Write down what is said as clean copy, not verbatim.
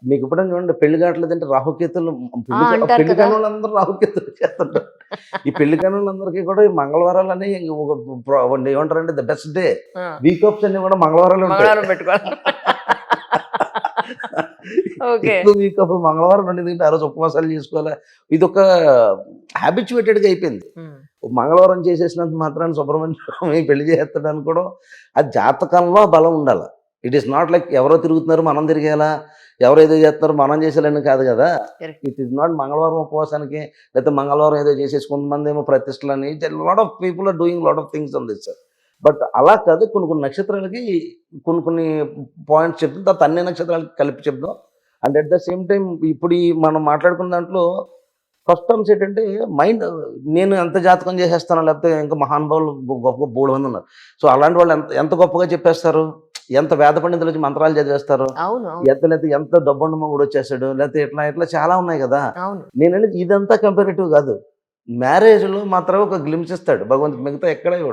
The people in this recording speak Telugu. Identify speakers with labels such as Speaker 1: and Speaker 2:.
Speaker 1: మీకు ఎప్పుడైనా చూడండి పెళ్లి కావట్లేదంటే రాహుకేతులు
Speaker 2: అంటారు
Speaker 1: పెళ్లి
Speaker 2: కదా.
Speaker 1: కాని వాళ్ళందరూ రాహుకేతులు చేస్తుంటారు. ఈ పెళ్లి కాని వాళ్ళందరికీ కూడా ఈ మంగళవారాలని ఒక ఏమంటారంటే ద బెస్ట్ డే.
Speaker 2: ఆ,
Speaker 1: వీక్ ఆఫ్స్ అన్ని కూడా మంగళవారాలు ఉంటాయి.
Speaker 2: మంగళవారం పెట్టుకోవాలి. ఓకే.
Speaker 1: ఎక్కువ వీక్ ఆఫ్ మంగళవారం ఉండేది ఎందుకంటే ఆ రోజు ఉపవాసాలు చేసుకోవాలి. ఇది ఒక హ్యాబిచ్యుయేటెడ్గా అయిపోయింది. మంగళవారం చేసేసినంత మాత్రాన్ని సుబ్రహ్మణ్య స్వామి పెళ్లి చేస్తాడు అనుకోవడం, అది జాతకంలో ఆ బలం ఉండాలి. ఇట్ ఈస్ నాట్ లైక్ ఎవరో తిరుగుతున్నారు మనం తిరిగేలా, ఎవరో ఏదో చేస్తున్నారు మనం చేసేయాలని కాదు కదా.
Speaker 2: Correct.
Speaker 1: ఇట్ ఈస్ నాట్ మంగళవారం ఉపవాసానికి లేకపోతే మంగళవారం ఏదో చేసేసి కొంతమంది ఏమో ప్రతిష్టలని lot of people are doing lot of things on this. But అలా కాదు, కొన్ని కొన్ని నక్షత్రాలకి కొన్ని పాయింట్స్ చెప్తాం, తర్వాత అన్ని నక్షత్రాలకి కలిపి చెప్దాం. And at the same time ఇప్పుడు ఈ మనం మాట్లాడుకున్న దాంట్లో ఫస్ట్ టర్మ్స్ ఏంటంటే మైండ్, నేను ఎంత జాతకం చేసేస్తానో లేకపోతే ఇంకా మహానుభావులు గొప్ప బోడు మంది ఉన్నారు. సో అలాంటి వాళ్ళు ఎంత ఎంత గొప్పగా చెప్పేస్తారు, ఎంత వేద పండితులు వచ్చి మంత్రాలు చదివేస్తారు,
Speaker 2: అవును.
Speaker 1: లేకపోతే ఎంత డబ్బుండ మొగుడు వచ్చేసాడు, లేకపోతే ఇట్లా ఇట్లా చాలా ఉన్నాయి కదా.
Speaker 2: అవును.
Speaker 1: నేననేది ఇదంతా కంపారిటివ్ కాదు. మ్యారేజ్లో మాత్రమే ఒక గ్లిమ్స్ ఇస్తాడు భగవంతుడు, మిగతా ఎక్కడ ఇవ్వడు.